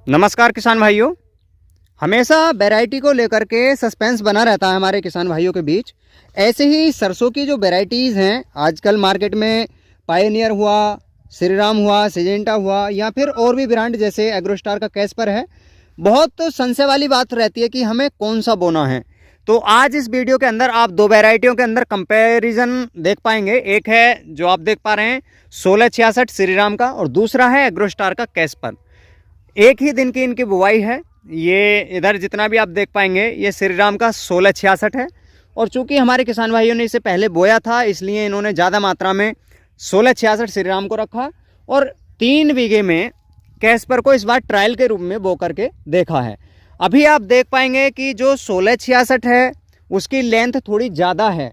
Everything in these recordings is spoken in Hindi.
नमस्कार किसान भाइयों। हमेशा वैरायटी को लेकर के सस्पेंस बना रहता है हमारे किसान भाइयों के बीच। ऐसे ही सरसों की जो वैरायटीज़ हैं आजकल मार्केट में, पायनियर हुआ, श्रीराम हुआ, सिजेंटा हुआ, या फिर और भी ब्रांड जैसे एग्रोस्टार का कैस्पर है। बहुत संशय वाली बात रहती है कि हमें कौन सा बोना है। तो आज इस वीडियो के अंदर आप दो वैरायटियों के अंदर कंपैरिजन देख पाएंगे। एक है जो आप देख पा रहे हैं 1666 श्रीराम का, और दूसरा है एग्रोस्टार का कैस्पर। एक ही दिन की इनकी बुवाई है। ये इधर जितना भी आप देख पाएंगे ये श्रीराम का 1666 है, और चूंकि हमारे किसान भाइयों ने इसे पहले बोया था इसलिए इन्होंने ज़्यादा मात्रा में 1666 श्रीराम को रखा, और 3 बीघे में कैस्पर को इस बार ट्रायल के रूप में बो करके देखा है। अभी आप देख पाएंगे कि जो 1666 है उसकी लेंथ थोड़ी ज़्यादा है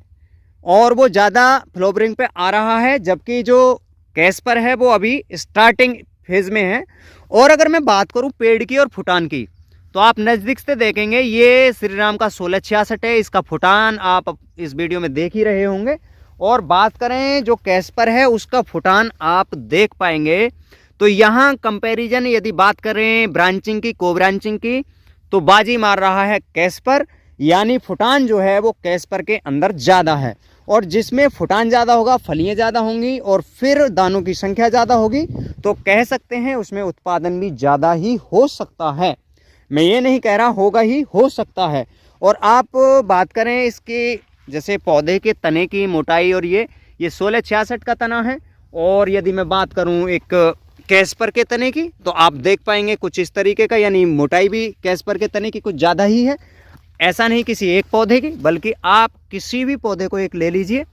और वो ज़्यादा फ्लोवरिंग पे आ रहा है, जबकि जो कैस्पर है वो अभी स्टार्टिंग फेज में है। और अगर मैं बात करूं पेड़ की और फुटान की, तो आप नज़दीक से देखेंगे ये श्रीराम का 1666 है, इसका फुटान आप इस वीडियो में देख ही रहे होंगे। और बात करें जो कैस्पर है उसका फुटान आप देख पाएंगे। तो यहाँ कंपैरिजन यदि बात करें ब्रांचिंग की, को ब्रांचिंग की, तो बाजी मार रहा है कैस्पर, यानी फुटान जो है वो कैस्पर के अंदर ज़्यादा है। और जिसमें फुटान ज़्यादा होगा फलियाँ ज़्यादा होंगी और फिर दानों की संख्या ज़्यादा होगी, तो कह सकते हैं उसमें उत्पादन भी ज़्यादा ही हो सकता है। मैं ये नहीं कह रहा होगा ही, हो सकता है। और आप बात करें इसकी जैसे पौधे के तने की मोटाई, और ये 1666 का तना है, और यदि मैं बात करूं एक कैस्पर के तने की, तो आप देख पाएंगे कुछ इस तरीके का, यानी मोटाई भी कैस्पर के तने की कुछ ज़्यादा ही है। ऐसा नहीं किसी एक पौधे की, बल्कि आप किसी भी पौधे को एक ले लीजिए,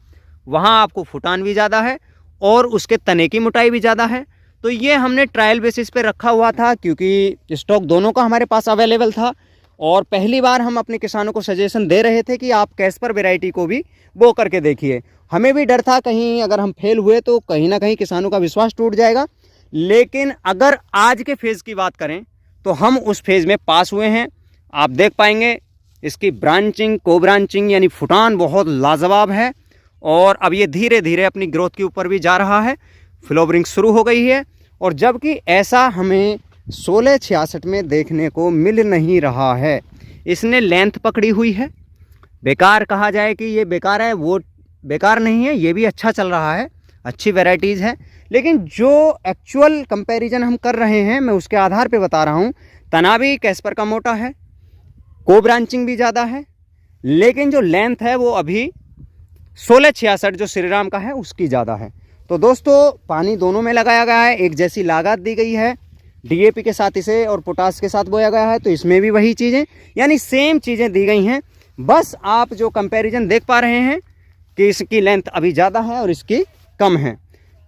वहाँ आपको फुटान भी ज़्यादा है और उसके तने की मोटाई भी ज़्यादा है। तो ये हमने ट्रायल बेसिस पे रखा हुआ था क्योंकि स्टॉक दोनों का हमारे पास अवेलेबल था, और पहली बार हम अपने किसानों को सजेशन दे रहे थे कि आप कैस्पर वैरायटी को भी बो करके देखिए। हमें भी डर था कहीं अगर हम फेल हुए तो कहीं ना कहीं किसानों का विश्वास टूट जाएगा। लेकिन अगर आज के फेज़ की बात करें तो हम उस फेज़ में पास हुए हैं। आप देख पाएंगे इसकी ब्रांचिंग, को ब्रांचिंग यानी फुटान बहुत लाजवाब है, और अब ये धीरे धीरे अपनी ग्रोथ के ऊपर भी जा रहा है, फ्लोवरिंग शुरू हो गई है। और जबकि ऐसा हमें 1666 में देखने को मिल नहीं रहा है। इसने लेंथ पकड़ी हुई है। बेकार कहा जाए कि ये बेकार है, वो बेकार नहीं है, ये भी अच्छा चल रहा है, अच्छी वैरायटीज़ है। लेकिन जो एक्चुअल कंपैरिजन हम कर रहे हैं मैं उसके आधार पे बता रहा हूँ। तना भी कैस्पर का मोटा है, को ब्रांचिंग भी ज़्यादा है, लेकिन जो लेंथ है वो अभी 1666 जो श्रीराम का है उसकी ज़्यादा है। तो दोस्तों पानी दोनों में लगाया गया है, एक जैसी लागत दी गई है, डीएपी के साथ इसे और पोटास के साथ बोया गया है, तो इसमें भी वही चीज़ें यानी सेम चीज़ें दी गई हैं। बस आप जो कंपैरिजन देख पा रहे हैं कि इसकी लेंथ अभी ज़्यादा है और इसकी कम है।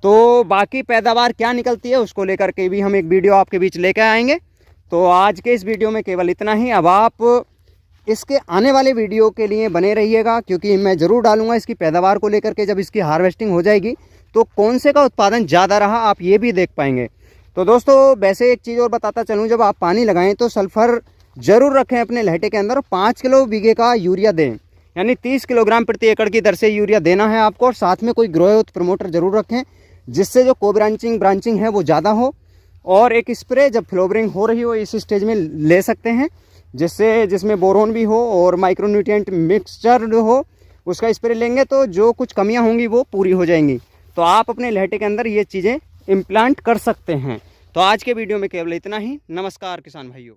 तो बाकी पैदावार क्या निकलती है उसको लेकर के भी हम एक वीडियो आपके बीच लेकर आएंगे। तो आज के इस वीडियो में केवल इतना ही। अब आप इसके आने वाले वीडियो के लिए बने रहिएगा, क्योंकि मैं ज़रूर डालूंगा इसकी पैदावार को लेकर के। जब इसकी हार्वेस्टिंग हो जाएगी तो कौन से का उत्पादन ज़्यादा रहा आप ये भी देख पाएंगे। तो दोस्तों वैसे एक चीज़ और बताता चलूँ, जब आप पानी लगाएं तो सल्फ़र ज़रूर रखें अपने लहटे के अंदर। 5 किलो बीघे का यूरिया दें, यानी 30 किलोग्राम प्रति एकड़ की दर से यूरिया देना है आपको। और साथ में कोई ग्रोथ प्रमोटर ज़रूर रखें जिससे जो को ब्रांचिंग है वो ज़्यादा हो। और एक स्प्रे जब फ्लोवरिंग हो रही हो इस स्टेज में ले सकते हैं, जिसमें बोरोन भी हो और माइक्रोन्यूट्रिएंट मिक्सचर हो, उसका स्प्रे लेंगे तो जो कुछ कमियां होंगी वो पूरी हो जाएंगी। तो आप अपने लहटे के अंदर ये चीज़ें इम्प्लांट कर सकते हैं। तो आज के वीडियो में केवल इतना ही। नमस्कार किसान भाइयों।